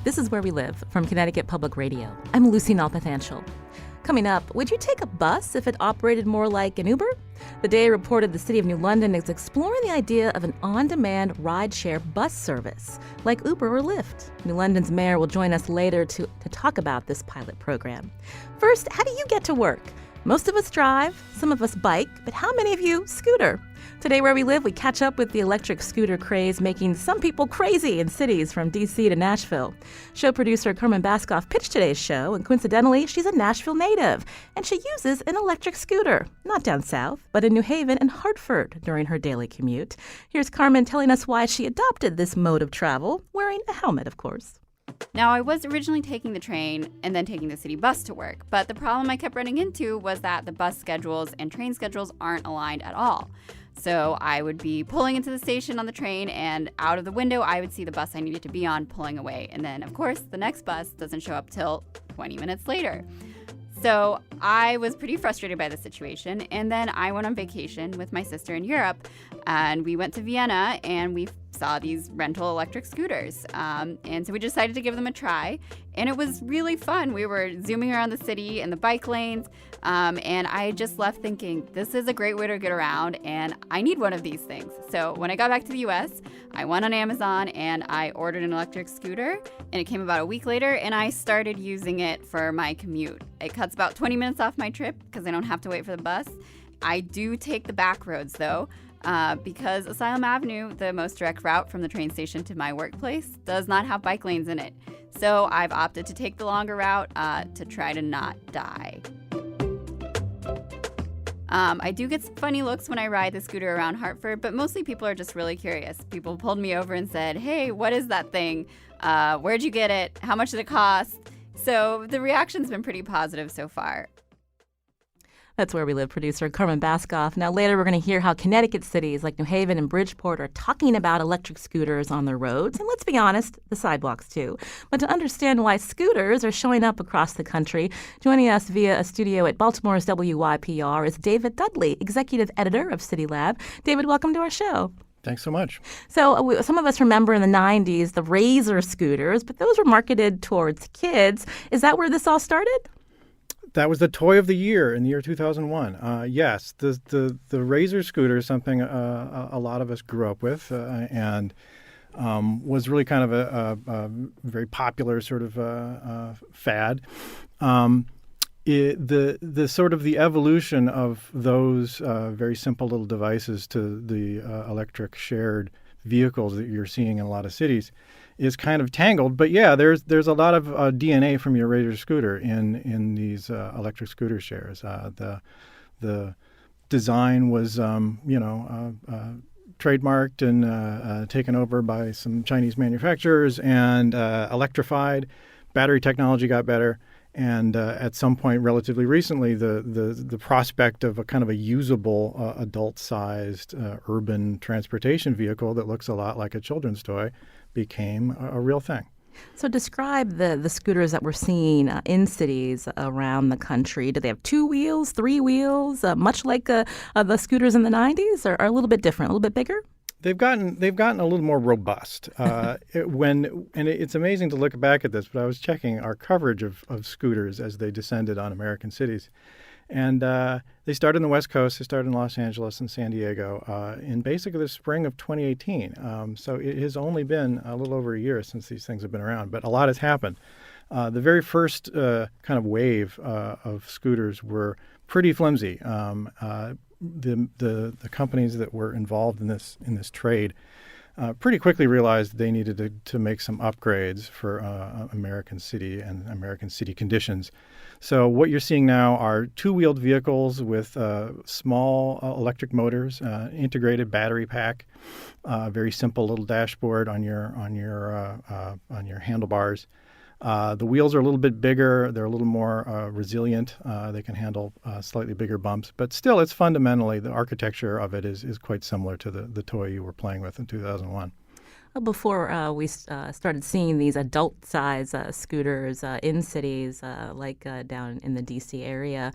This is Where We Live from Connecticut Public Radio. I'm Lucy Nalpathanchel. Coming up, would you take a bus if it operated more like an Uber? The Day reported the City of New London is exploring the idea of an on-demand rideshare bus service, like Uber or Lyft. New London's mayor will join us later to talk about this pilot program. First, how do you get to work? Most of us drive, some of us bike, but how many of you scooter? Today, Where We Live, we catch up with the electric scooter craze making some people crazy in cities from D.C. to Nashville. Show producer Carmen Baskoff pitched today's show, and coincidentally, she's a Nashville native, and she uses an electric scooter, not down south, but in New Haven and Hartford during her daily commute. Here's Carmen telling us why she adopted this mode of travel, wearing a helmet, of course. Now, I was originally taking the train and then taking the city bus to work, but the problem I kept running into was that the bus schedules and train schedules aren't aligned at all. So I would be pulling into the station on the train, and out of the window, I would see the bus I needed to be on pulling away. And then, of course, the next bus doesn't show up till 20 minutes later. So I was pretty frustrated by the situation, and then I went on vacation with my sister in Europe, and we went to Vienna, and we saw these rental electric scooters. And so we decided to give them a try, and it was really fun. We were zooming around the city in the bike lanes, and I just left thinking, this is a great way to get around, and I need one of these things. So when I got back to the U.S., I went on Amazon, and I ordered an electric scooter, and it came about a week later, and I started using it for my commute. It cuts about 20 minutes off my trip because I don't have to wait for the bus. I do take the back roads, though, because Asylum Avenue, the most direct route from the train station to my workplace, does not have bike lanes in it. So I've opted to take the longer route to try to not die. I do get some funny looks when I ride the scooter around Hartford, but mostly people are just really curious. People pulled me over and said, hey, what is that thing? Where'd you get it? How much did it cost? So the reaction's been pretty positive so far. That's Where We Live producer Carmen Baskoff. Now, later we're going to hear how Connecticut cities like New Haven and Bridgeport are talking about electric scooters on their roads. And let's be honest, the sidewalks too. But to understand why scooters are showing up across the country, joining us via a studio at Baltimore's WYPR is David Dudley, executive editor of City Lab. David, welcome to our show. Thanks so much. So some of us remember in the 90s the Razor scooters, but those were marketed towards kids. Is that where this all started? That was the toy of the year in the year 2001. Yes, the Razor scooter is something a lot of us grew up with and was really kind of a very popular sort of fad. The sort of the evolution of those very simple little devices to the electric shared vehicles that you're seeing in a lot of cities is kind of tangled. But yeah, there's a lot of DNA from your Razor scooter in these electric scooter shares. The design was trademarked and taken over by some Chinese manufacturers and electrified. Battery technology got better. And at some point relatively recently, the prospect of a kind of a usable adult-sized urban transportation vehicle that looks a lot like a children's toy became a real thing. So describe the scooters that we're seeing in cities around the country. Do they have 2 wheels, 3 wheels, much like the scooters in the 90s, or a little bit different, a little bit bigger? They've gotten a little more robust. It's amazing to look back at this, but I was checking our coverage of scooters as they descended on American cities. And they started in the West Coast. They started in Los Angeles and San Diego in basically the spring of 2018. So it has only been a little over a year since these things have been around, but a lot has happened. The very first kind of wave of scooters were pretty flimsy. The companies that were involved in this trade pretty quickly realized they needed to make some upgrades for American city and American city conditions. So what you're seeing now are 2-wheeled vehicles with small electric motors, integrated battery pack, very simple little dashboard on your handlebars. The wheels are a little bit bigger. They're a little more resilient. They can handle slightly bigger bumps. But still, it's fundamentally, the architecture of it is quite similar to the toy you were playing with in 2001. Before we started seeing these adult-size scooters in cities like down in the D.C. area,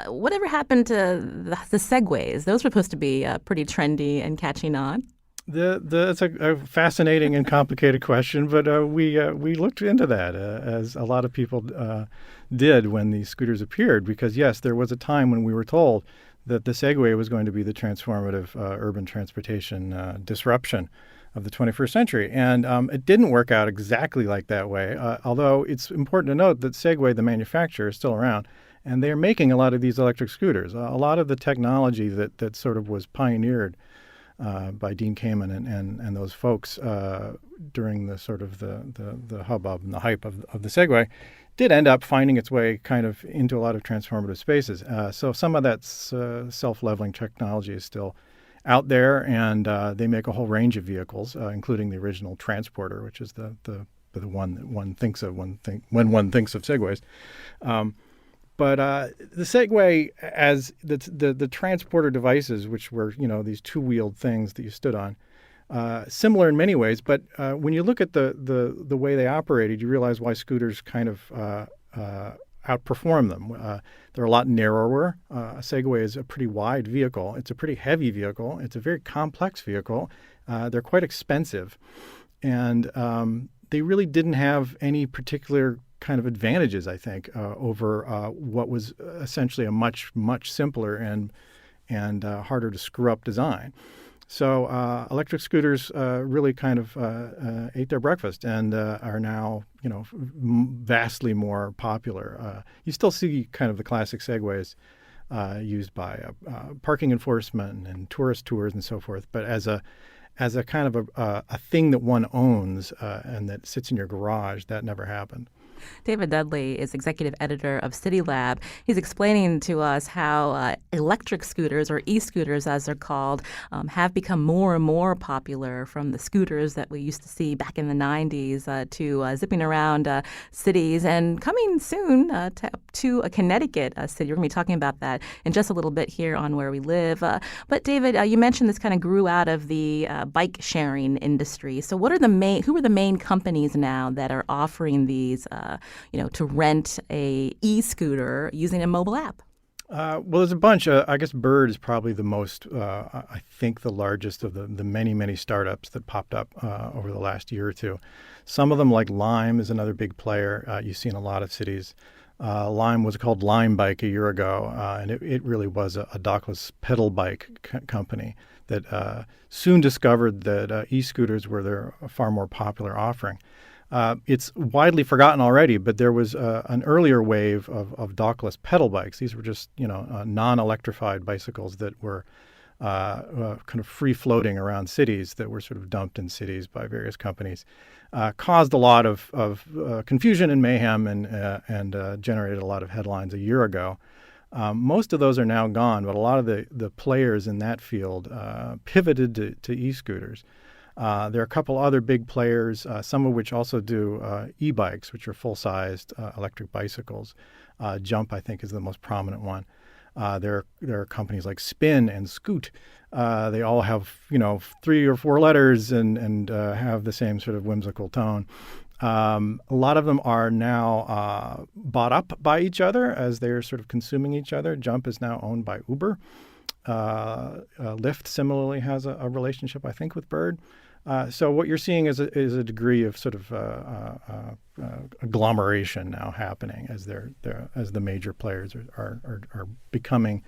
whatever happened to the Segways? Those were supposed to be pretty trendy and catching on. It's a fascinating and complicated question, but we looked into that as a lot of people did when these scooters appeared, because yes, there was a time when we were told that the Segway was going to be the transformative urban transportation disruption of the 21st century, and it didn't work out exactly like that way. Although it's important to note that Segway, the manufacturer, is still around, and they're making a lot of these electric scooters. A lot of the technology that sort of was pioneered by Dean Kamen and those folks during the sort of the hubbub and the hype of the Segway did end up finding its way kind of into a lot of transformative spaces. So some of that self-leveling technology is still out there, and they make a whole range of vehicles, including the original transporter, which is the one that one thinks of when one thinks of Segways. But the Segway, as the transporter devices, which were these two-wheeled things that you stood on, similar in many ways. But when you look at the way they operated, you realize why scooters kind of outperform them. They're a lot narrower. A Segway is a pretty wide vehicle. It's a pretty heavy vehicle. It's a very complex vehicle. They're quite expensive, and they really didn't have any particular kind of advantages, I think, over what was essentially a much simpler and harder to screw up design. So electric scooters really kind of ate their breakfast and are now vastly more popular. You still see kind of the classic Segways used by parking enforcement and tourist tours and so forth, but as a kind of a thing that one owns and that sits in your garage, that never happened. David Dudley is executive editor of City Lab. He's explaining to us how electric scooters, or e-scooters as they're called, have become more and more popular, from the scooters that we used to see back in the 90s to zipping around cities, and coming soon to a Connecticut city. We're going to be talking about that in just a little bit here on Where We Live. But David, you mentioned this kind of grew out of the bike sharing industry. So who are the main companies now that are offering these to rent a e-scooter using a mobile app? Well, there's a bunch. I guess Bird is probably the most, I think, the largest of the many startups that popped up over the last year or two. Some of them, like Lime, is another big player. You see in a lot of cities. Lime was called Lime Bike a year ago, and it really was a dockless pedal bike company that soon discovered that e-scooters were their far more popular offering. It's widely forgotten already, but there was an earlier wave of dockless pedal bikes. These were just, non-electrified bicycles that were kind of free-floating around cities, that were sort of dumped in cities by various companies. Caused a lot of confusion and mayhem, and generated a lot of headlines a year ago. Most of those are now gone, but a lot of the players in that field pivoted to e-scooters. There are a couple other big players, some of which also do e-bikes, which are full-sized electric bicycles. Jump, I think, is the most prominent one. There are companies like Spin and Scoot. They all have 3 or 4 letters and have the same sort of whimsical tone. A lot of them are now bought up by each other as they're sort of consuming each other. Jump is now owned by Uber. Lyft similarly has a relationship, I think, with Bird. So what you're seeing is a degree of sort of agglomeration now happening as as the major players are becoming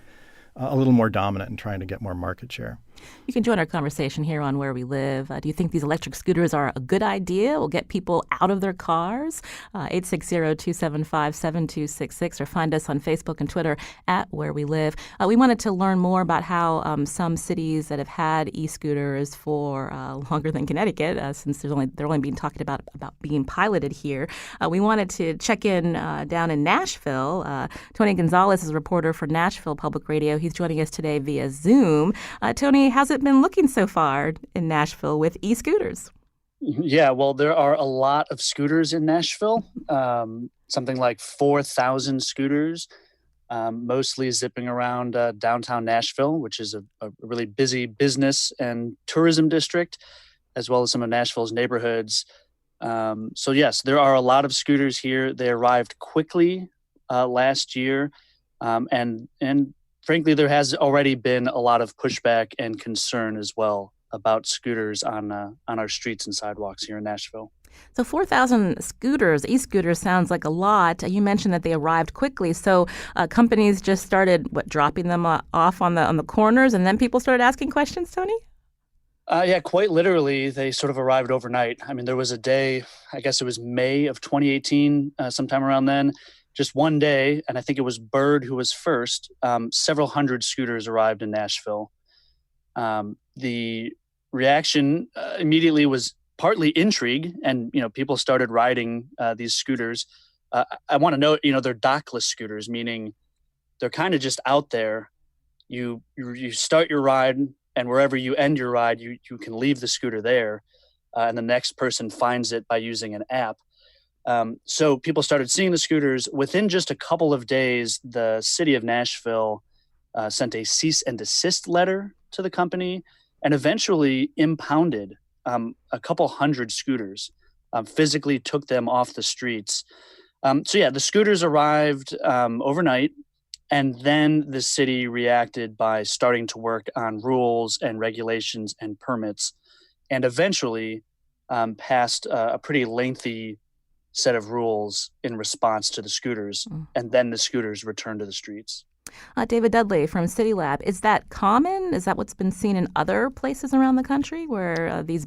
a little more dominant and trying to get more market share. You can join our conversation here on Where We Live. Do you think these electric scooters are a good idea? Will get people out of their cars? 860-275-7266, or find us on Facebook and Twitter at Where We Live. We wanted to learn more about how some cities that have had e-scooters for longer than Connecticut, since they're only being talked about being piloted here. We wanted to check in down in Nashville. Tony Gonzalez is a reporter for Nashville Public Radio. He's joining us today via Zoom. Tony, how's it been looking so far in Nashville with e-scooters? Yeah, well, there are a lot of scooters in Nashville, something like 4,000 scooters, mostly zipping around downtown Nashville, which is a really busy business and tourism district, as well as some of Nashville's neighborhoods. So yes, there are a lot of scooters here. They arrived quickly last year, and frankly, there has already been a lot of pushback and concern as well about scooters on our streets and sidewalks here in Nashville. So 4,000 scooters, e-scooters sounds like a lot. You mentioned that they arrived quickly. So companies just started, dropping them off on the corners, and then people started asking questions, Tony? Yeah, quite literally, they sort of arrived overnight. I mean, there was a day, I guess it was May of 2018, sometime around then, just one day, and I think it was Bird who was first. Several hundred scooters arrived in Nashville. The reaction immediately was partly intrigue, and people started riding these scooters. I want to note, they're dockless scooters, meaning they're kind of just out there. You start your ride, and wherever you end your ride, you can leave the scooter there, and the next person finds it by using an app. So people started seeing the scooters. Within just a couple of days, the city of Nashville sent a cease and desist letter to the company and eventually impounded a couple hundred scooters, physically took them off the streets. So yeah, the scooters arrived overnight, and then the city reacted by starting to work on rules and regulations and permits, and eventually passed a pretty lengthy set of rules in response to the scooters, and then the scooters returned to the streets. David Dudley from City Lab, is that common? Is that what's been seen in other places around the country where these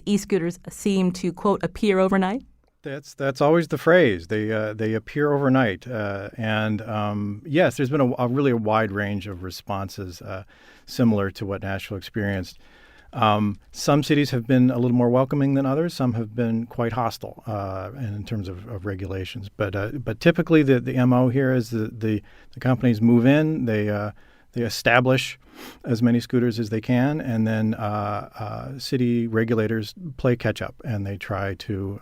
e-scooters seem to, quote, appear overnight? That's always the phrase. They appear overnight, and yes, there's been a really wide range of responses similar to what Nashville experienced. Some cities have been a little more welcoming than others. Some have been quite hostile in terms of regulations. But typically the MO here is the companies move in, they establish as many scooters as they can, and then city regulators play catch up, and they try to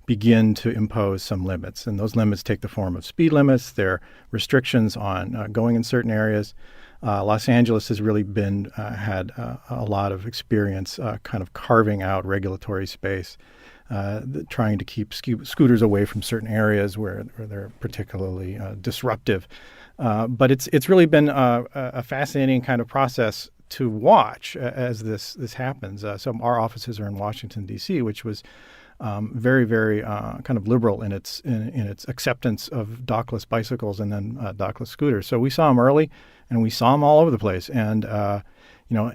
begin to impose some limits. And those limits take the form of speed limits. There are restrictions on going in certain areas. Los Angeles has really been had a lot of experience kind of carving out regulatory space, trying to keep scooters away from certain areas where they're particularly disruptive. But it's really been a fascinating kind of process to watch as this happens. So our offices are in Washington, D.C., which was very, very kind of liberal in its acceptance of dockless bicycles and then dockless scooters. So we saw them early, and we saw them all over the place. And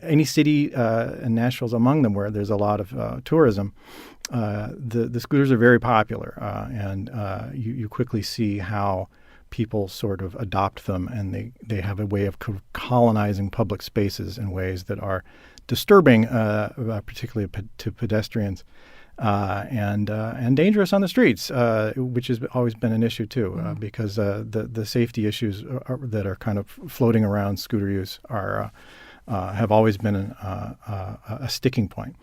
any city, and Nashville's among them, where there's a lot of tourism, the scooters are very popular, and you quickly see how people sort of adopt them, and they have a way of colonizing public spaces in ways that are disturbing, particularly to pedestrians. And dangerous on the streets, which has always been an issue too, because the safety issues that are kind of floating around scooter use have always been a sticking point.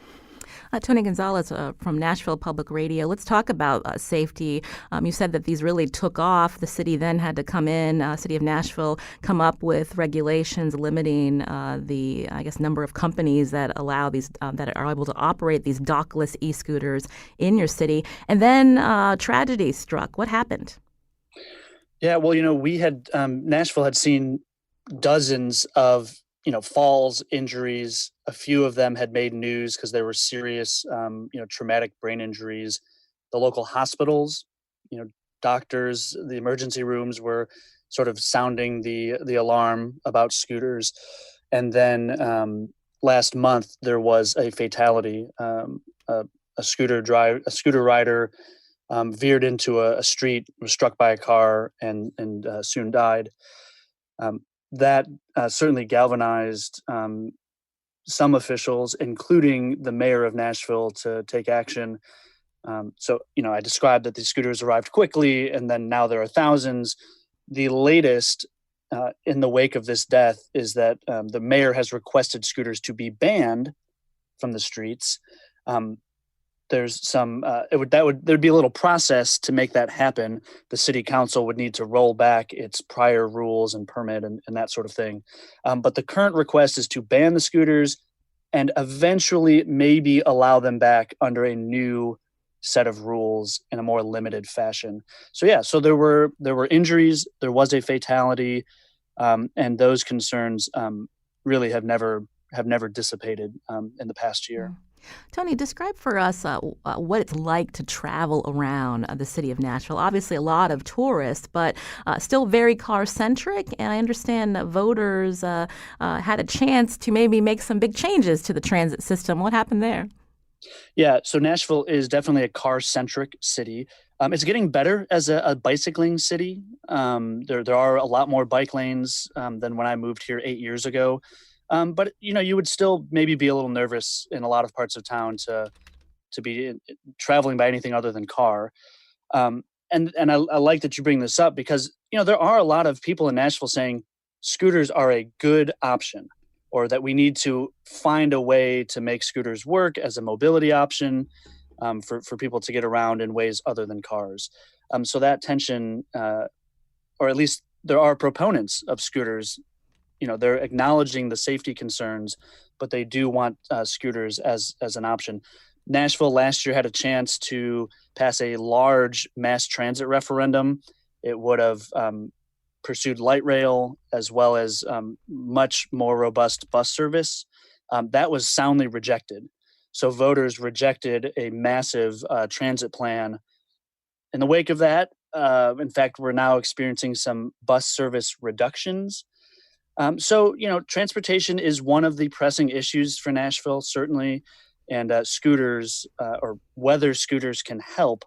Tony Gonzalez from Nashville Public Radio. Let's talk about safety. You said that these really took off. The city then had to come in, city of Nashville, come up with regulations limiting the, I guess, number of companies that allow these, that are able to operate these dockless e-scooters in your city. And then tragedy struck. What happened? Yeah, well, we had, Nashville had seen dozens of falls, injuries. A few of them had made news because they were serious, traumatic brain injuries. The local hospitals, doctors, the emergency rooms were sort of sounding the alarm about scooters. And then last month there was a fatality. A scooter rider veered into a street, was struck by a car, and soon died. That certainly galvanized some officials, including the mayor of Nashville, to take action. So, I described that these scooters arrived quickly, and then now there are thousands. The latest in the wake of this death is that the mayor has requested scooters to be banned from the streets. There's some there'd be a little process to make that happen. The city council would need to roll back its prior rules and permit and that sort of thing. But the current request is to ban the scooters and eventually maybe allow them back under a new set of rules in a more limited fashion. So there were injuries, there was a fatality, and those concerns really have never have never dissipated in the past year. Tony, describe for us what it's like to travel around the city of Nashville. Obviously, a lot of tourists, but still very car-centric. And I understand that voters had a chance to maybe make some big changes to the transit system. What happened there? Yeah, so Nashville is definitely a car-centric city. It's getting better as a bicycling city. There are a lot more bike lanes than when I moved here 8 years ago. But you would still maybe be a little nervous in a lot of parts of town to be traveling by anything other than car. And I like that you bring this up because there are a lot of people in Nashville saying scooters are a good option, or that we need to find a way to make scooters work as a mobility option for people to get around in ways other than cars. So that tension, or at least there are proponents of scooters. They're acknowledging the safety concerns, but they do want scooters as an option. Nashville last year had a chance to pass a large mass transit referendum. It would have pursued light rail as well as much more robust bus service. That was soundly rejected. So voters rejected a massive transit plan. In the wake of that, in fact, we're now experiencing some bus service reductions. So, transportation is one of the pressing issues for Nashville, certainly, and scooters or whether scooters can help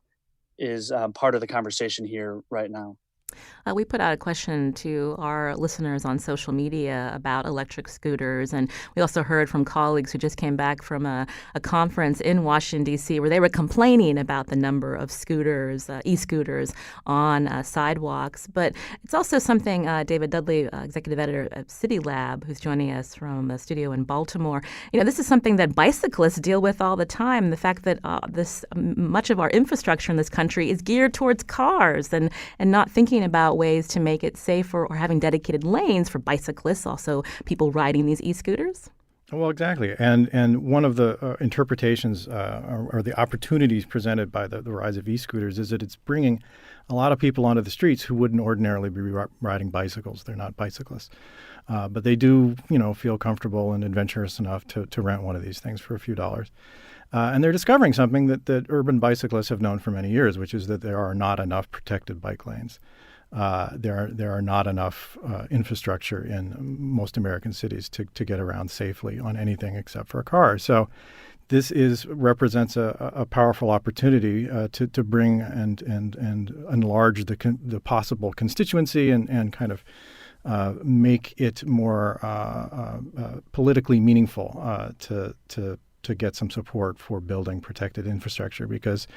is part of the conversation here right now. We put out a question to our listeners on social media about electric scooters, and we also heard from colleagues who just came back from a conference in Washington, D.C., where they were complaining about the number of scooters, e-scooters, on sidewalks. But it's also something David Dudley, executive editor at City Lab, who's joining us from a studio in Baltimore, this is something that bicyclists deal with all the time. The fact that much of our infrastructure in this country is geared towards cars and not thinking about ways to make it safer or having dedicated lanes for bicyclists, also people riding these e-scooters? Well, exactly. And one of the interpretations or the opportunities presented by the rise of e-scooters is that it's bringing a lot of people onto the streets who wouldn't ordinarily be riding bicycles. They're not bicyclists. But they do, feel comfortable and adventurous enough to rent one of these things for a few dollars. And they're discovering something that urban bicyclists have known for many years, which is that there are not enough protected bike lanes. There are not enough infrastructure in most American cities to get around safely on anything except for a car. So this represents a powerful opportunity to bring and enlarge the possible constituency and kind of make it more politically meaningful to get some support for building protected infrastructure because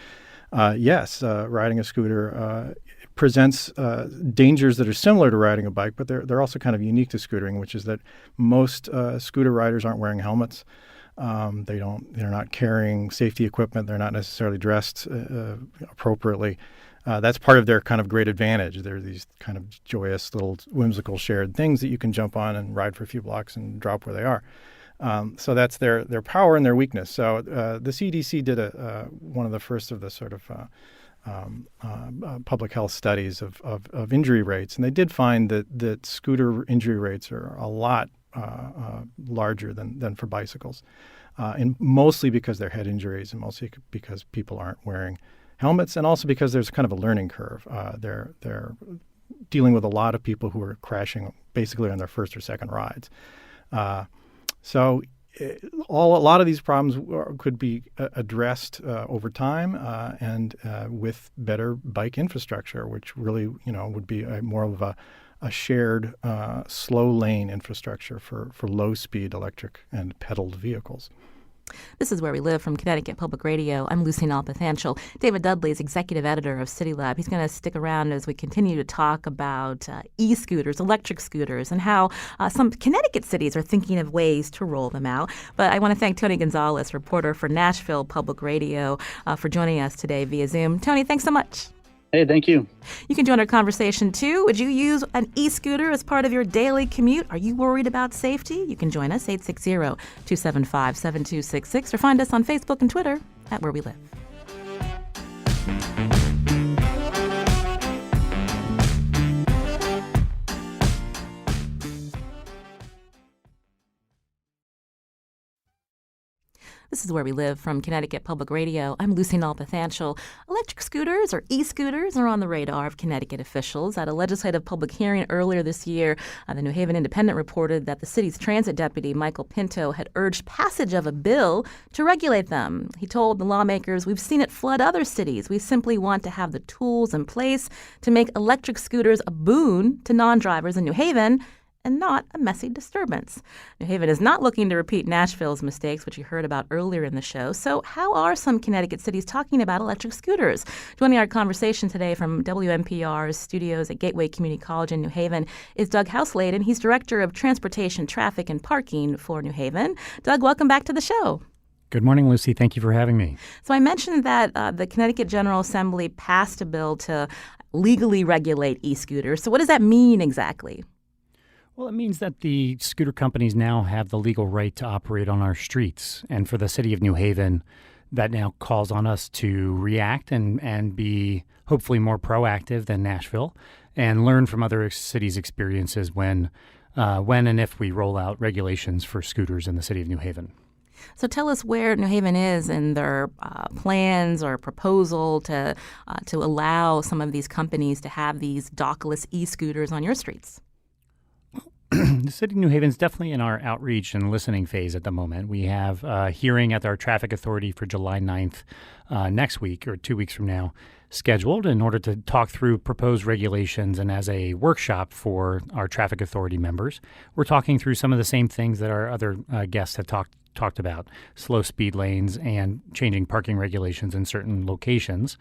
riding a scooter presents dangers that are similar to riding a bike, but they're also kind of unique to scootering, which is that most scooter riders aren't wearing helmets. They're not carrying safety equipment. They're not necessarily dressed appropriately. That's part of their kind of great advantage. They're these kind of joyous little whimsical shared things that you can jump on and ride for a few blocks and drop where they are. So that's their power and their weakness. So the CDC did one of the first of the sort of public health studies of injury rates, and they did find that scooter injury rates are a lot larger than for bicycles, and mostly because they're head injuries, and mostly because people aren't wearing helmets, and also because there's kind of a learning curve. They're dealing with a lot of people who are crashing basically on their first or second rides. So a lot of these problems could be addressed over time and with better bike infrastructure, which really, would be more of a shared slow lane infrastructure for low-speed electric and pedaled vehicles. This is Where We Live from Connecticut Public Radio. I'm Lucy Nalpathanchel. David Dudley is executive editor of City Lab. He's going to stick around as we continue to talk about e-scooters, electric scooters, and how some Connecticut cities are thinking of ways to roll them out. But I want to thank Tony Gonzalez, reporter for Nashville Public Radio, for joining us today via Zoom. Tony, thanks so much. Hey, thank you. You can join our conversation, too. Would you use an e-scooter as part of your daily commute? Are you worried about safety? You can join us, 860-275-7266, or find us on Facebook and Twitter at Where We Live. This is Where We Live from Connecticut Public Radio. I'm Lucy Nalpathanchel. Electric scooters, or e-scooters, are on the radar of Connecticut officials. At a legislative public hearing earlier this year, the New Haven Independent reported that the city's transit deputy, Michael Pinto, had urged passage of a bill to regulate them. He told the lawmakers, "We've seen it flood other cities. We simply want to have the tools in place to make electric scooters a boon to non-drivers in New Haven and not a messy disturbance." New Haven is not looking to repeat Nashville's mistakes, which you heard about earlier in the show. So how are some Connecticut cities talking about electric scooters? Joining our conversation today from WNPR's studios at Gateway Community College in New Haven is Doug Houselade. He's Director of Transportation, Traffic, and Parking for New Haven. Doug, welcome back to the show. Good morning, Lucy. Thank you for having me. So I mentioned that the Connecticut General Assembly passed a bill to legally regulate e-scooters. So what does that mean exactly? Well, it means that the scooter companies now have the legal right to operate on our streets. And for the city of New Haven, that now calls on us to react and be hopefully more proactive than Nashville and learn from other cities' experiences when and if we roll out regulations for scooters in the city of New Haven. So tell us where New Haven is in their plans or proposal to allow some of these companies to have these dockless e-scooters on your streets. The city of New Haven is definitely in our outreach and listening phase at the moment. We have a hearing at our traffic authority for July 9th next week or 2 weeks from now scheduled in order to talk through proposed regulations, and as a workshop for our traffic authority members, we're talking through some of the same things that our other guests have talked about: slow speed lanes and changing parking regulations in certain locations.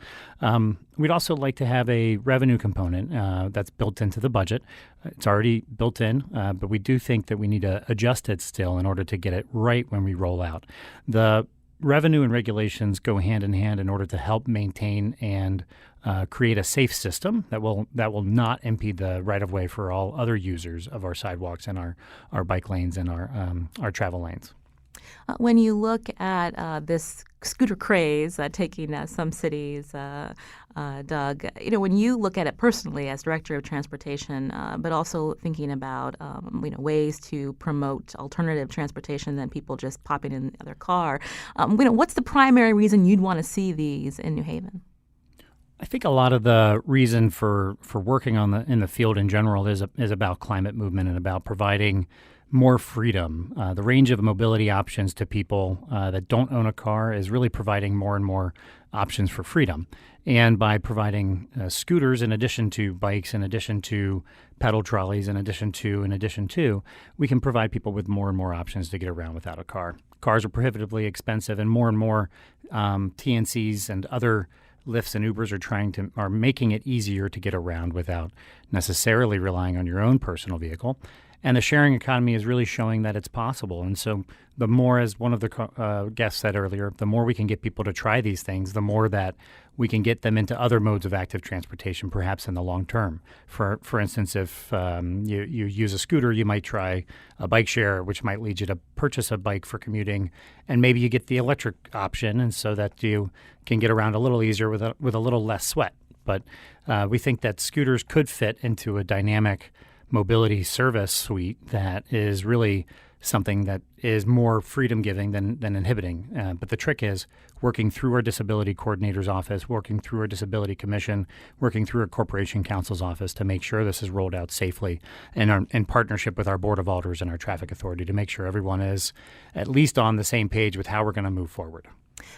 We'd also like to have a revenue component that's built into the budget. It's already built in, but we do think that we need to adjust it still in order to get it right when we roll out. The revenue and regulations go hand in hand in order to help maintain and create a safe system that will not impede the right-of-way for all other users of our sidewalks and our bike lanes and our travel lanes. When you look at this scooter craze taking some cities, Doug, when you look at it personally as Director of Transportation, but also thinking about ways to promote alternative transportation than people just popping in their car, what's the primary reason you'd want to see these in New Haven? I think a lot of the reason for working in the field in general is about climate movement and about providing more freedom. The range of mobility options to people that don't own a car is really providing more and more options for freedom. And by providing scooters in addition to bikes, in addition to pedal trolleys, in addition to, we can provide people with more and more options to get around without a car. Cars are prohibitively expensive, and more TNCs and other Lyfts and Ubers are making it easier to get around without necessarily relying on your own personal vehicle. And the sharing economy is really showing that it's possible. And so the more, as one of the guests said earlier, the more we can get people to try these things, the more that we can get them into other modes of active transportation, perhaps in the long term. For instance, if you use a scooter, you might try a bike share, which might lead you to purchase a bike for commuting. And maybe you get the electric option, and so that you can get around a little easier with a little less sweat. But we think that scooters could fit into a dynamic mobility service suite that is really something that is more freedom-giving than inhibiting. But the trick is working through our disability coordinator's office, working through our disability commission, working through our corporation counsel's office to make sure this is rolled out safely, and in partnership with our board of alders and our traffic authority to make sure everyone is at least on the same page with how we're going to move forward.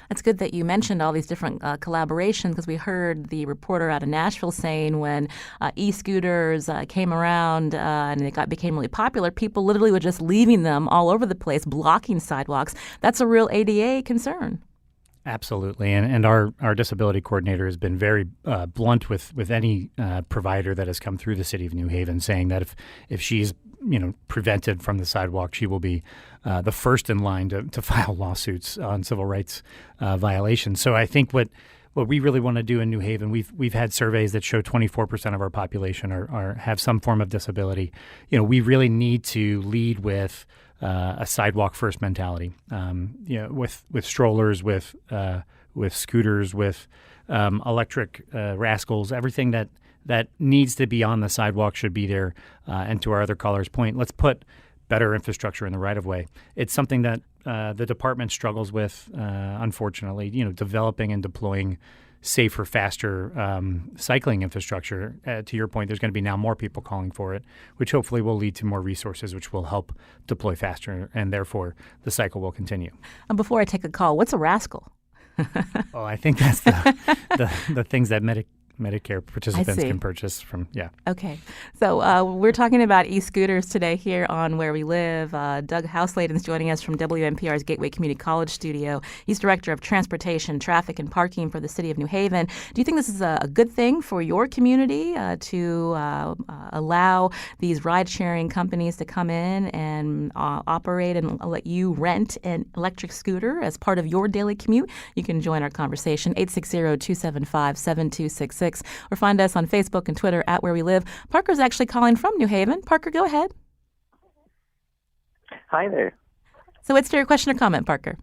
It's good that you mentioned all these different collaborations, because we heard the reporter out of Nashville saying when e-scooters came around and they became really popular, people literally were just leaving them all over the place, blocking sidewalks. That's a real ADA concern. Absolutely. And our disability coordinator has been very blunt with any provider that has come through the city of New Haven, saying that if she's prevented from the sidewalk, she will be the first in line to file lawsuits on civil rights violations. So I think what we really want to do in New Haven, we've had surveys that show 24% of our population have some form of disability. We really need to lead with a sidewalk first mentality. With strollers, with scooters, with electric rascals, everything that needs to be on the sidewalk should be there. And to our other caller's point, let's put better infrastructure in the right-of-way. It's something that the department struggles with, unfortunately, developing and deploying safer, faster cycling infrastructure. To your point, there's going to be now more people calling for it, which hopefully will lead to more resources, which will help deploy faster, and therefore the cycle will continue. And before I take a call, what's a rascal? Oh, I think that's the things that Medicare participants see. can purchase from, yeah. Okay. So we're talking about e-scooters today here on Where We Live. Doug Houselayden is joining us from WNPR's Gateway Community College studio. He's Director of Transportation, Traffic, and Parking for the City of New Haven. Do you think this is a good thing for your community to allow these ride-sharing companies to come in and operate and let you rent an electric scooter as part of your daily commute? You can join our conversation, 860-275-7266. Or find us on Facebook and Twitter at Where We Live. Parker's actually calling from New Haven. Parker, go ahead. Hi there. So what's your question or comment, Parker?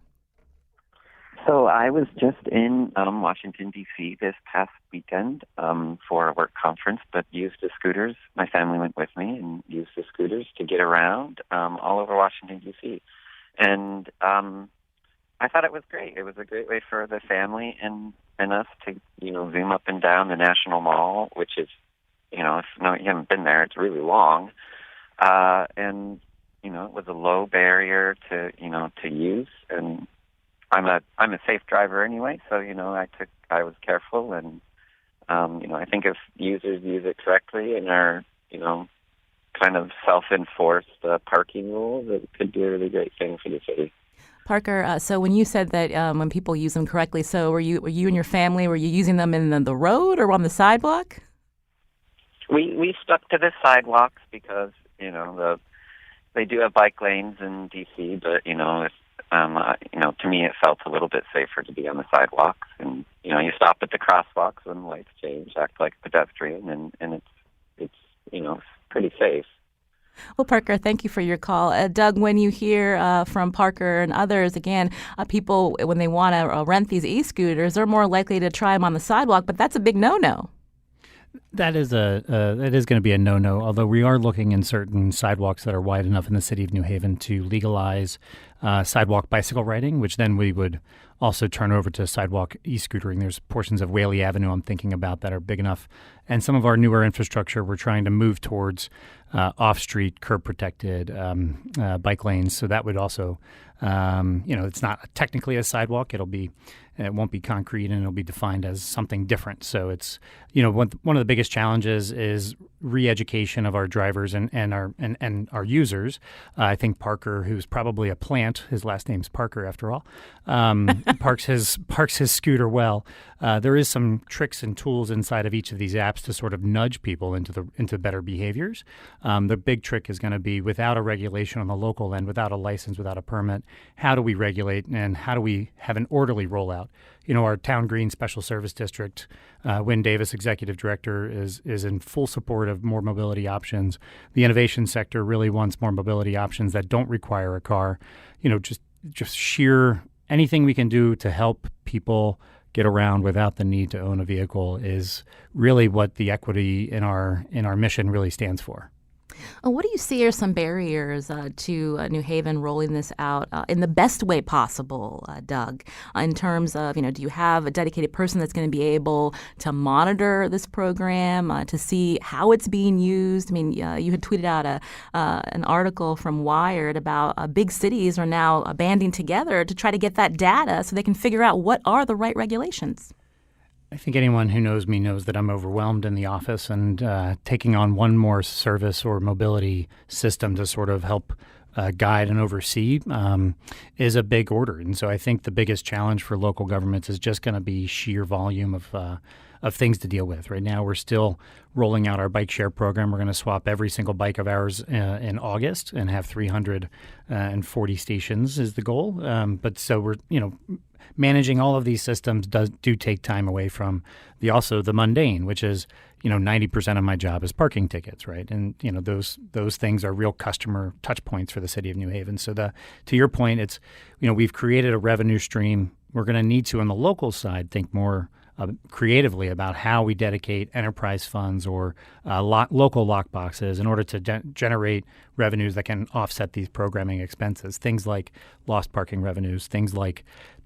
So I was just in Washington, D.C. this past weekend for a work conference, but used the scooters. My family went with me and used the scooters to get around all over Washington, D.C. And I thought it was great. It was a great way for the family and us to, zoom up and down the National Mall, which is, if you haven't been there, it's really long. And, it was a low barrier to use. And I'm a safe driver anyway, so, I was careful. And, I think if users use it correctly and are, kind of self-enforce the parking rules, it could be a really great thing for the city. Parker, so when you said that when people use them correctly, so were you and your family, were you using them in the road or on the sidewalk? We stuck to the sidewalks because, they do have bike lanes in D.C., but, to me it felt a little bit safer to be on the sidewalks. And, you stop at the crosswalks when the lights change, act like a pedestrian, and it's pretty safe. Well, Parker, thank you for your call. Doug, when you hear from Parker and others, again, people, when they want to rent these e-scooters, they're more likely to try them on the sidewalk, but that's a big no-no. That is going to be a no-no, although we are looking in certain sidewalks that are wide enough in the city of New Haven to legalize sidewalk bicycle riding, which then we would also turn over to sidewalk e-scootering. There's portions of Whaley Avenue I'm thinking about that are big enough. And some of our newer infrastructure, we're trying to move towards off-street, curb-protected bike lanes. So that would also, it's not technically a sidewalk. It won't be concrete, and it'll be defined as something different. So it's, one of the biggest challenges is re-education of our drivers and our users. I think Parker, who's probably a plant, his last name's Parker after all, parks his scooter well. There is some tricks and tools inside of each of these apps to sort of nudge people into better behaviors. The big trick is going to be, without a regulation on the local end, without a license, without a permit, how do we regulate and how do we have an orderly rollout? Our Town Green Special Service District, Wynn Davis, Executive Director, is in full support of more mobility options. The innovation sector really wants more mobility options that don't require a car. Just sheer anything we can do to help people get around without the need to own a vehicle is really what the equity in our mission really stands for. What do you see are some barriers to New Haven rolling this out in the best way possible, Doug, in terms of, do you have a dedicated person that's going to be able to monitor this program, to see how it's being used? I mean, you had tweeted out an article from Wired about big cities are now banding together to try to get that data so they can figure out what are the right regulations. I think anyone who knows me knows that I'm overwhelmed in the office, and taking on one more service or mobility system to sort of help guide and oversee is a big order. And so I think the biggest challenge for local governments is just going to be sheer volume of things to deal with. Right now, we're still rolling out our bike share program. We're going to swap every single bike of ours in August and have 340 stations is the goal. But so we're, managing all of these systems do take time away from the mundane, which is 90% of my job is parking tickets, right? And those things are real customer touch points for the city of New Haven. So to your point, it's we've created a revenue stream. We're going to need to, on the local side, think more creatively about how we dedicate enterprise funds or local lockboxes in order to generate revenues that can offset these programming expenses, things like lost parking revenues, things like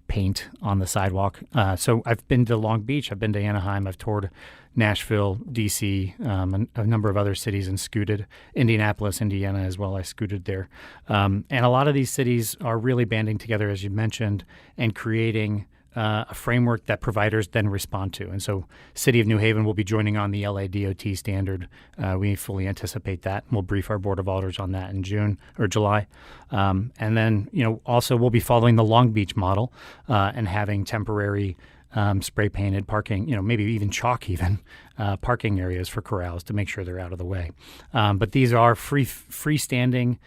paint on the sidewalk. So I've been to Long Beach, I've been to Anaheim, I've toured Nashville, D.C., a number of other cities, and scooted. Indianapolis, Indiana as well, I scooted there. And a lot of these cities are really banding together, as you mentioned, and creating a framework that providers then respond to. And so City of New Haven will be joining on the LA DOT standard. We fully anticipate that. We'll brief our Board of Alders on that in June or July. And then, also we'll be following the Long Beach model and having temporary spray painted parking, maybe even chalk parking areas for corrals to make sure they're out of the way. But these are freestanding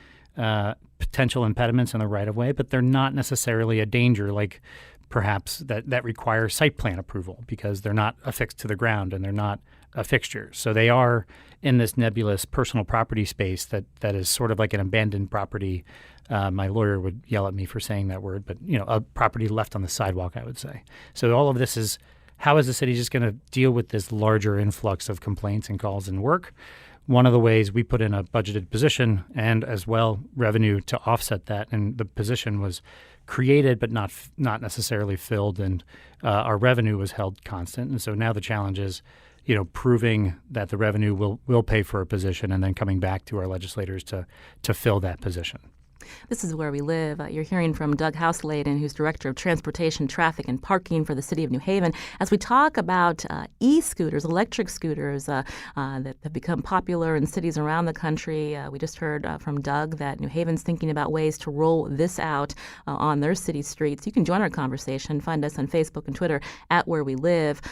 potential impediments in the right of way, but they're not necessarily a danger like perhaps that require site plan approval because they're not affixed to the ground and they're not a fixture. So they are in this nebulous personal property space that is sort of like an abandoned property. My lawyer would yell at me for saying that word, but a property left on the sidewalk, I would say. So all of this is, how is the city just going to deal with this larger influx of complaints and calls and work? One of the ways we put in a budgeted position and as well revenue to offset that, and the position was created but not necessarily filled, and our revenue was held constant. And so now the challenge is, proving that the revenue will pay for a position and then coming back to our legislators to fill that position. This is Where We Live. You're hearing from Doug Houseladen, who's Director of Transportation, Traffic, and Parking for the City of New Haven, as we talk about e-scooters, electric scooters that have become popular in cities around the country. We just heard from Doug that New Haven's thinking about ways to roll this out on their city streets. You can join our conversation. Find us on Facebook and Twitter at Where We Live.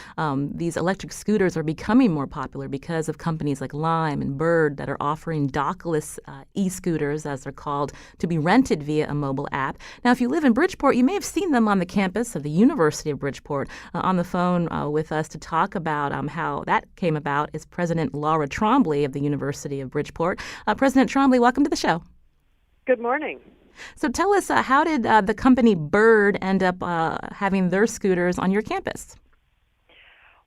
These electric scooters are becoming more popular because of companies like Lime and Bird that are offering dockless e-scooters, as they're called, to be rented via a mobile app. Now, if you live in Bridgeport, you may have seen them on the campus of the University of Bridgeport. On the phone with us to talk about how that came about is President Laura Trombley of the University of Bridgeport. President Trombley, welcome to the show. Good morning. So tell us, how did the company Bird end up having their scooters on your campus?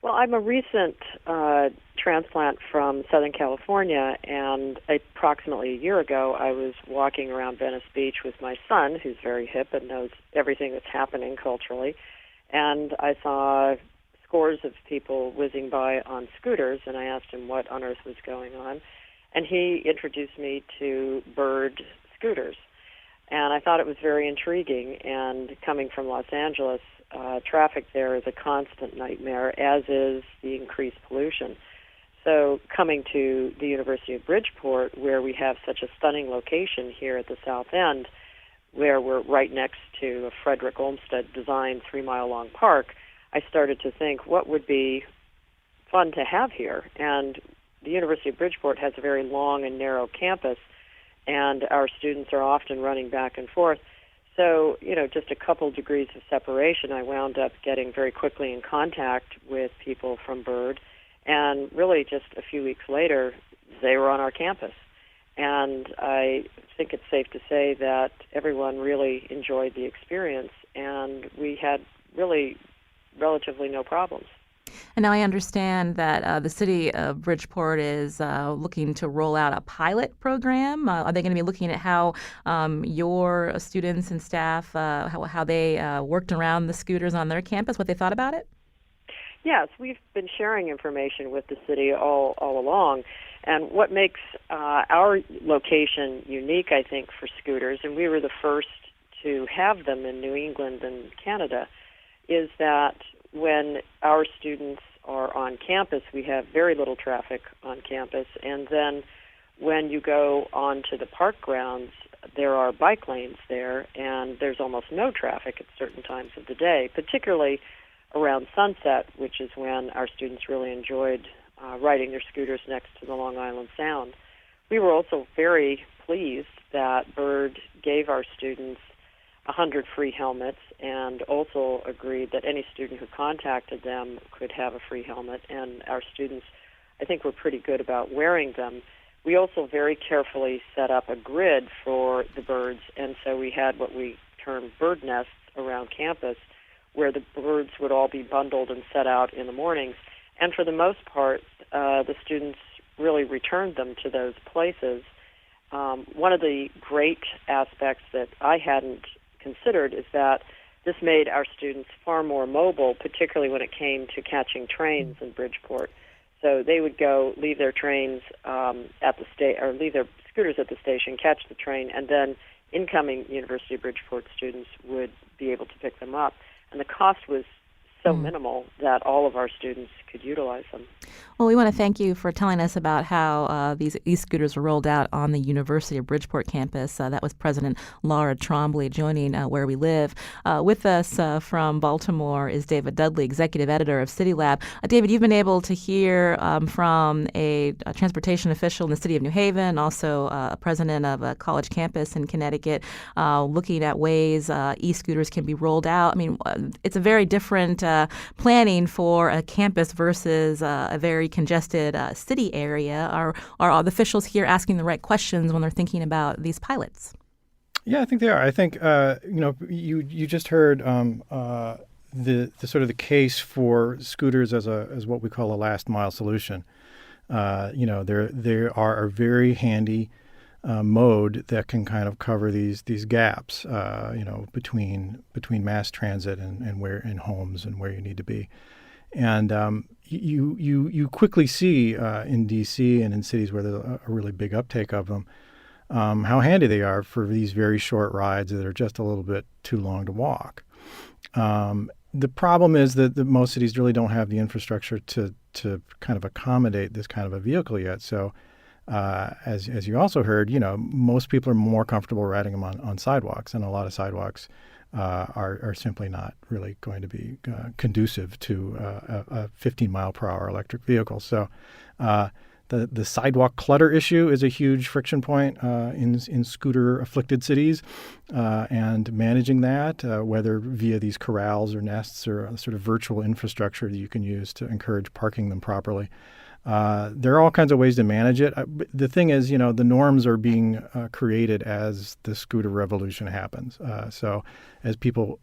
Well, I'm a recent transplant from Southern California, and approximately a year ago, I was walking around Venice Beach with my son, who's very hip and knows everything that's happening culturally, and I saw scores of people whizzing by on scooters, and I asked him what on earth was going on, and he introduced me to Bird scooters, and I thought it was very intriguing, and coming from Los Angeles, traffic there is a constant nightmare, as is the increased pollution. So coming to the University of Bridgeport, where we have such a stunning location here at the South End, where we're right next to a Frederick Olmsted designed 3-mile-long park, I started to think, what would be fun to have here? And the University of Bridgeport has a very long and narrow campus, and our students are often running back and forth. So, just a couple degrees of separation, I wound up getting very quickly in contact with people from Bird, and really just a few weeks later, they were on our campus. And I think it's safe to say that everyone really enjoyed the experience, and we had really relatively no problems. And now I understand that the city of Bridgeport is looking to roll out a pilot program. Are they going to be looking at how your students and staff, how they worked around the scooters on their campus, what they thought about it? Yes, we've been sharing information with the city all along. And what makes our location unique, I think, for scooters, and we were the first to have them in New England and Canada, is that when our students are on campus, we have very little traffic on campus. And then when you go onto the park grounds, there are bike lanes there, and there's almost no traffic at certain times of the day, particularly around sunset, which is when our students really enjoyed riding their scooters next to the Long Island Sound. We were also very pleased that Bird gave our students 100 free helmets, and also agreed that any student who contacted them could have a free helmet, and our students, I think, were pretty good about wearing them. We also very carefully set up a grid for the birds, and so we had what we term bird nests around campus, where the birds would all be bundled and set out in the mornings. And for the most part, the students really returned them to those places. One of the great aspects that I hadn't considered is that this made our students far more mobile, particularly when it came to catching trains in Bridgeport. So they would go leave their trains at the or leave their scooters at the station, catch the train, and then incoming University of Bridgeport students would be able to pick them up. And the cost was so minimal that all of our students could utilize them. Well, we want to thank you for telling us about how these e-scooters were rolled out on the University of Bridgeport campus. That was President Laura Trombley joining Where We Live. With us from Baltimore is David Dudley, executive editor of City Lab. David, you've been able to hear from a transportation official in the city of New Haven, also a president of a college campus in Connecticut, looking at ways e-scooters can be rolled out. I mean, it's a very different planning for a campus versus a very congested city area. Are the officials here asking the right questions when they're thinking about these pilots? Yeah, I think they are. I think you just heard the sort of the case for scooters as what we call a last mile solution. They are a very handy mode that can kind of cover these gaps, between mass transit and where in homes and where you need to be. And you quickly see in D.C. and in cities where there's a really big uptake of them, how handy they are for these very short rides that are just a little bit too long to walk. The problem is that most cities really don't have the infrastructure to kind of accommodate this kind of a vehicle yet. So as you also heard, most people are more comfortable riding them on sidewalks, and a lot of sidewalks are simply not really going to be conducive to a 15-mile-per-hour electric vehicle. So the sidewalk clutter issue is a huge friction point in scooter-afflicted cities, and managing that, whether via these corrals or nests or a sort of virtual infrastructure that you can use to encourage parking them properly. There are all kinds of ways to manage it. The thing is, the norms are being created as the scooter revolution happens. So as people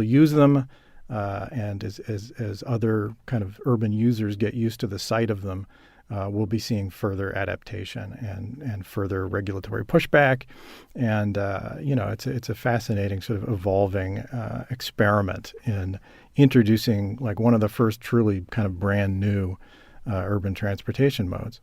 use them, and as other kind of urban users get used to the sight of them, we'll be seeing further adaptation and further regulatory pushback. And it's a fascinating sort of evolving experiment in introducing like one of the first truly kind of brand new urban transportation modes.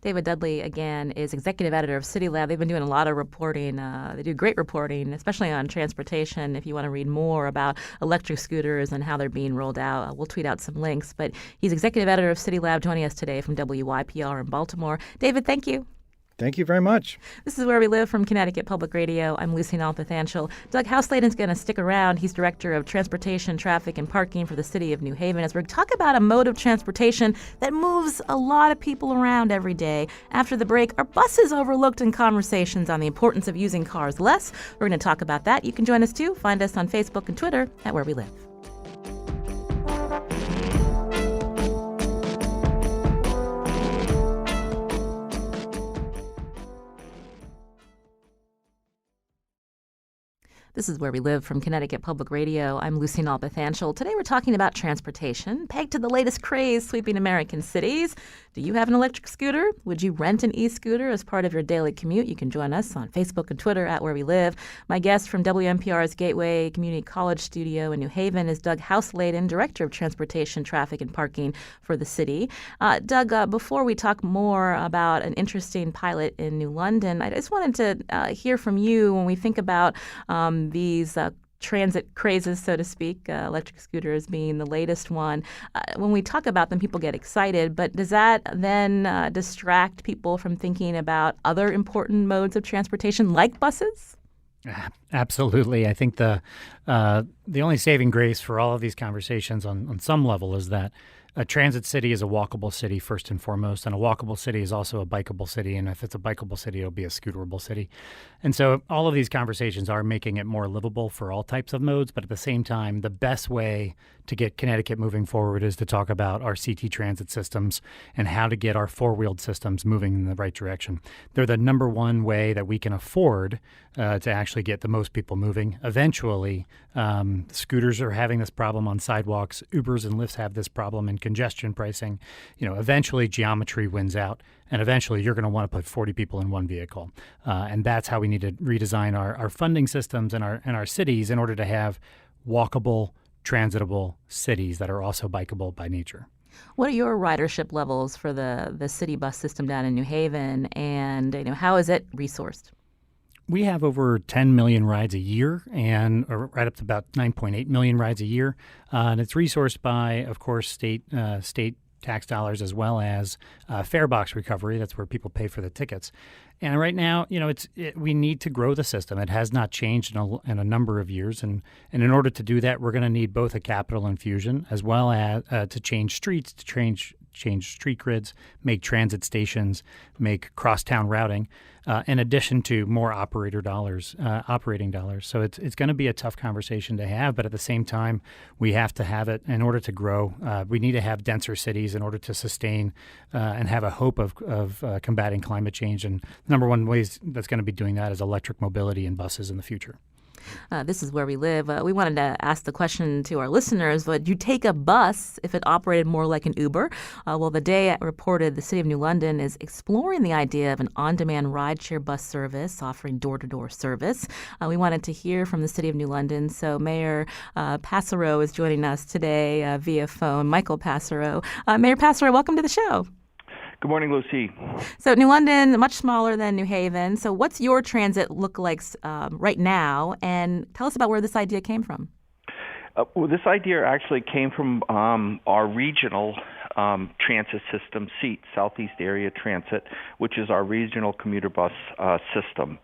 David Dudley, again, is executive editor of City Lab. They've been doing a lot of reporting. They do great reporting, especially on transportation. If you want to read more about electric scooters and how they're being rolled out, we'll tweet out some links. But he's executive editor of City Lab, joining us today from WYPR in Baltimore. David, thank you. Thank you very much. This is Where We Live from Connecticut Public Radio. I'm Lucy Nalpathanchel. Doug Houseladen's going to stick around. He's Director of Transportation, Traffic, and Parking for the City of New Haven as we talk about a mode of transportation that moves a lot of people around every day. After the break, are buses overlooked in conversations on the importance of using cars less? We're going to talk about that. You can join us too. Find us on Facebook and Twitter at Where We Live. This is Where We Live from Connecticut Public Radio. I'm Lucy Nalpathanchel. Today we're talking about transportation, pegged to the latest craze sweeping American cities. Do you have an electric scooter? Would you rent an e-scooter as part of your daily commute? You can join us on Facebook and Twitter at Where We Live. My guest from WNPR's Gateway Community College studio in New Haven is Doug Houseladen, Director of Transportation, Traffic, and Parking for the city. Doug, before we talk more about an interesting pilot in New London, I just wanted to hear from you when we think about these transit crazes, so to speak, electric scooters being the latest one. When we talk about them, people get excited, but does that then distract people from thinking about other important modes of transportation like buses? Absolutely. I think the only saving grace for all of these conversations on some level is that a transit city is a walkable city first and foremost, and a walkable city is also a bikeable city. And if it's a bikeable city, it'll be a scooterable city. And so all of these conversations are making it more livable for all types of modes. But at the same time, the best way to get Connecticut moving forward is to talk about our CT transit systems and how to get our four-wheeled systems moving in the right direction. They're the number one way that we can afford to actually get the most people moving. Eventually, Scooters are having this problem on sidewalks. Ubers and Lyfts have this problem in congestion pricing. Eventually geometry wins out, and eventually you're going to want to put 40 people in one vehicle. And that's how we need to redesign our funding systems and our cities in order to have walkable, transitable cities that are also bikeable by nature. What are your ridership levels for the city bus system down in New Haven, and how is it resourced? We have over 10 million rides a year, or right up to about 9.8 million rides a year. And it's resourced by, of course, state tax dollars as well as fare box recovery. That's where people pay for the tickets. And right now, we need to grow the system. It has not changed in a number of years. And in order to do that, we're going to need both a capital infusion as well as to change streets, to change street grids, make transit stations, make crosstown routing, in addition to more operating dollars. So it's going to be a tough conversation to have, but at the same time, we have to have it in order to grow. We need to have denser cities in order to sustain and have a hope of combating climate change. And the number one ways that's going to be doing that is electric mobility and buses in the future. This is where we live. We wanted to ask the question to our listeners, would you take a bus if it operated more like an Uber? Well, the Day reported the City of New London is exploring the idea of an on-demand rideshare bus service offering door-to-door service. We wanted to hear from the City of New London, so Mayor Passero is joining us today via phone. Michael Passero. Mayor Passero, welcome to the show. Good morning, Lucy. So New London, much smaller than New Haven. So what's your transit look like right now? And tell us about where this idea came from. Well, this idea actually came from our regional transit system, SEAT, Southeast Area Transit, which is our regional commuter bus system.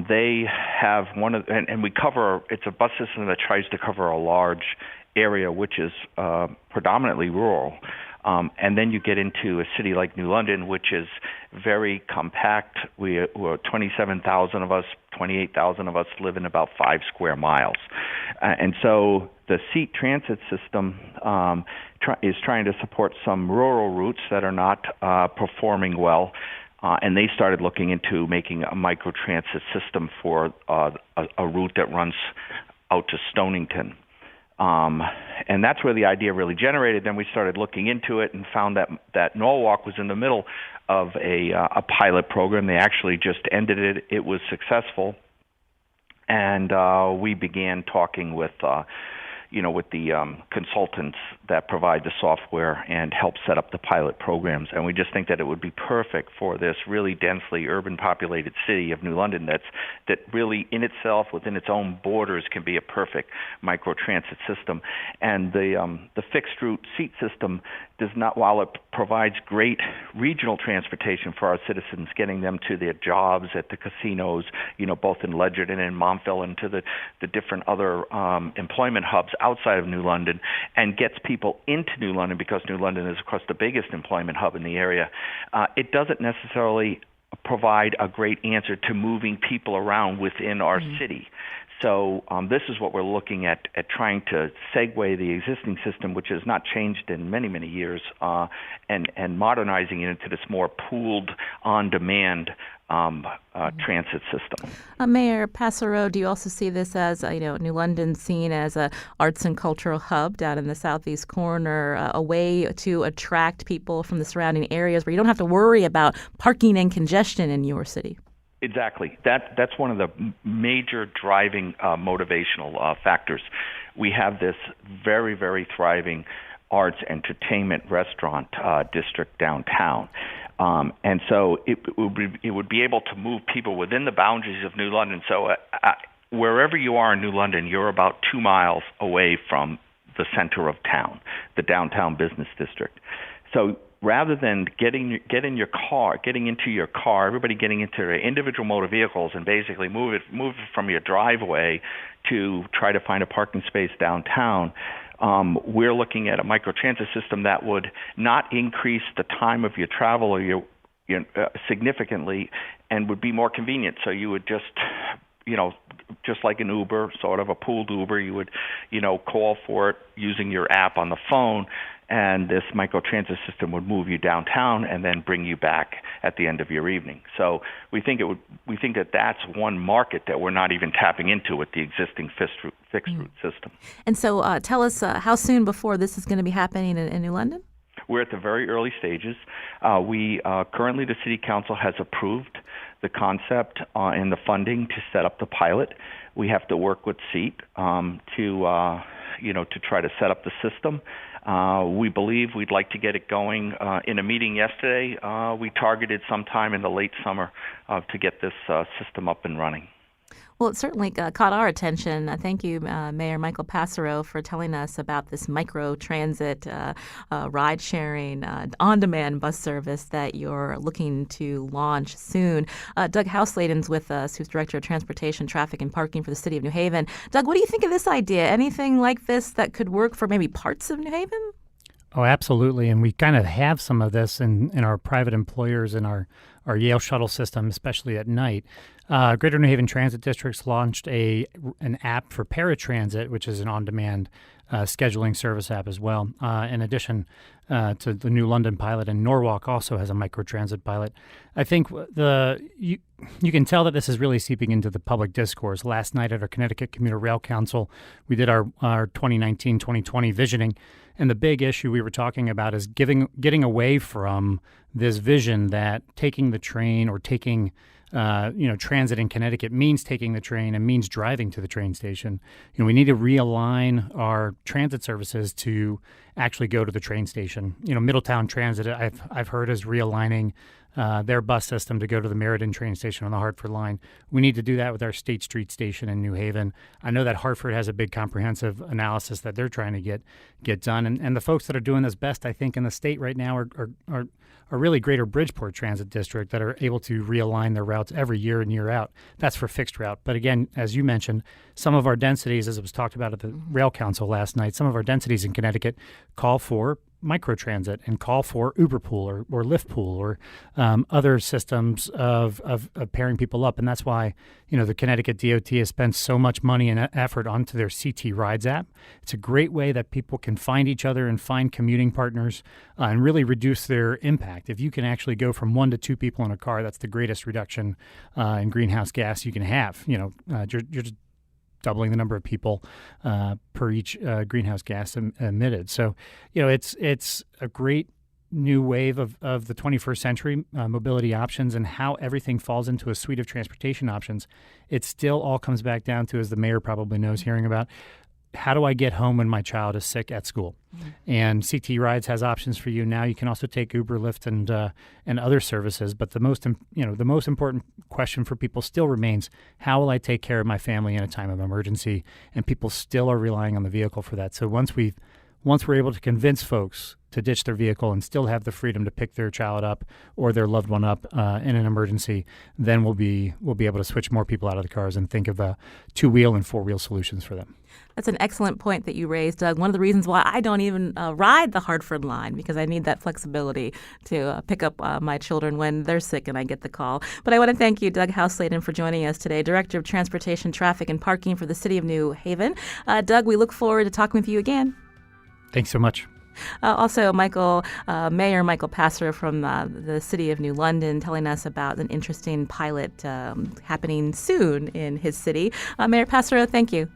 They have and we cover, it's a bus system that tries to cover a large area, which is predominantly rural. And then you get into a city like New London, which is very compact. We're 27,000 of us, 28,000 of us live in about 5 square miles. And so the SEAT transit system is trying to support some rural routes that are not performing well. And they started looking into making a microtransit system for a route that runs out to Stonington. And that's where the idea really generated. Then we started looking into it and found that Norwalk was in the middle of a pilot program. They actually just ended it. It was successful. And we began talking with the consultants that provide the software and help set up the pilot programs. And we just think that it would be perfect for this really densely urban populated city of New London that really in itself, within its own borders, can be a perfect microtransit system. And the fixed route SEAT system does not, while it provides great regional transportation for our citizens, getting them to their jobs at the casinos, both in Ledyard and in Montville, and to the different other employment hubs outside of New London, and gets people into New London, because New London is, of course, the biggest employment hub in the area. It doesn't necessarily provide a great answer to moving people around within our city. So this is what we're looking at trying to segue the existing system, which has not changed in many, many years, and modernizing it into this more pooled, on-demand transit system. Mayor Passero, do you also see this as, New London seen as a arts and cultural hub down in the southeast corner, a way to attract people from the surrounding areas where you don't have to worry about parking and congestion in your city? Exactly. That's one of the major driving motivational factors. We have this very, very thriving arts, entertainment, restaurant district downtown. And so it would be able to move people within the boundaries of New London. So wherever you are in New London, you're about 2 miles away from the center of town, the downtown business district. So rather than getting into your car, everybody getting into their individual motor vehicles and basically move it from your driveway to try to find a parking space downtown, we're looking at a microtransit system that would not increase the time of your travel or significantly, and would be more convenient. So you would just just like an Uber, sort of a pooled Uber, you would, call for it using your app on the phone, and this microtransit system would move you downtown and then bring you back at the end of your evening. So we think that that's one market that we're not even tapping into with the existing fixed route system. And so tell us how soon before this is going to be happening in New London? We're at the very early stages. We currently, the City Council has approved the concept and the funding to set up the pilot. We have to work with SEAT to try to set up the system. We believe we'd like to get it going. In a meeting yesterday, we targeted sometime in the late summer to get this system up and running. Well, it certainly caught our attention. Thank you, Mayor Michael Passero, for telling us about this micro-transit ride-sharing on-demand bus service that you're looking to launch soon. Doug Houseladen's with us, who's Director of Transportation, Traffic, and Parking for the City of New Haven. Doug, what do you think of this idea? Anything like this that could work for maybe parts of New Haven? Oh, absolutely. And we kind of have some of this in our private employers in our Yale shuttle system, especially at night. Greater New Haven Transit Districts launched an app for paratransit, which is an on-demand scheduling service app as well. In addition to the New London pilot, and Norwalk also has a microtransit pilot. I think you can tell that this is really seeping into the public discourse. Last night at our Connecticut Commuter Rail Council, we did our 2019-2020 visioning, and the big issue we were talking about is getting away from this vision that taking the train or taking transit in Connecticut means taking the train and means driving to the train station. We need to realign our transit services to actually go to the train station. Middletown Transit, I've heard, is realigning their bus system to go to the Meriden train station on the Hartford line. We need to do that with our State Street station in New Haven. I know that Hartford has a big comprehensive analysis that they're trying to get done. And the folks that are doing this best, I think, in the state right now are really Greater Bridgeport Transit District that are able to realign their routes every year in, year out. That's for fixed route. But again, as you mentioned, some of our densities, as it was talked about at the Rail Council last night, some of our densities in Connecticut call for microtransit and call for Uber Pool or Lyft Pool or other systems of pairing people up. And that's why, the Connecticut DOT has spent so much money and effort onto their CT Rides app. It's a great way that people can find each other and find commuting partners and really reduce their impact. If you can actually go from 1 to 2 people in a car, that's the greatest reduction in greenhouse gas you can have. You're just doubling the number of people per each greenhouse gas emitted. So, it's a great new wave of the 21st century mobility options and how everything falls into a suite of transportation options. It still all comes back down to, as the mayor probably knows, hearing about, how do I get home when my child is sick at school? Mm-hmm. And CT Rides has options for you now. You can also take Uber, Lyft, and other services. But the most important question for people still remains: how will I take care of my family in a time of emergency? And people still are relying on the vehicle for that. So once we're able to convince folks to ditch their vehicle and still have the freedom to pick their child up or their loved one up in an emergency, then we'll be able to switch more people out of the cars and think of 2-wheel and 4-wheel solutions for them. That's an excellent point that you raised, Doug. One of the reasons why I don't even ride the Hartford line, because I need that flexibility to pick up my children when they're sick and I get the call. But I want to thank you, Doug Houseladen, for joining us today, Director of Transportation, Traffic, and Parking for the City of New Haven. Doug, we look forward to talking with you again. Thanks so much. Also, Mayor Michael Passero from the City of New London telling us about an interesting pilot happening soon in his city. Mayor Passero, thank you.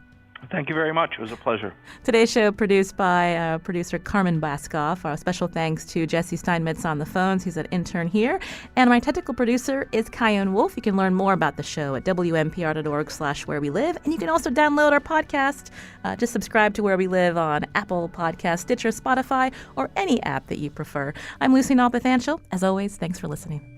Thank you very much. It was a pleasure. Today's show produced by producer Carmen Baskoff. Our special thanks to Jesse Steinmetz on the phones. He's an intern here. And my technical producer is Kyone Wolf. You can learn more about the show at WNPR.org/Where We Live. And you can also download our podcast. Just subscribe to Where We Live on Apple Podcasts, Stitcher, Spotify, or any app that you prefer. I'm Lucy Nalpathanchel. As always, thanks for listening.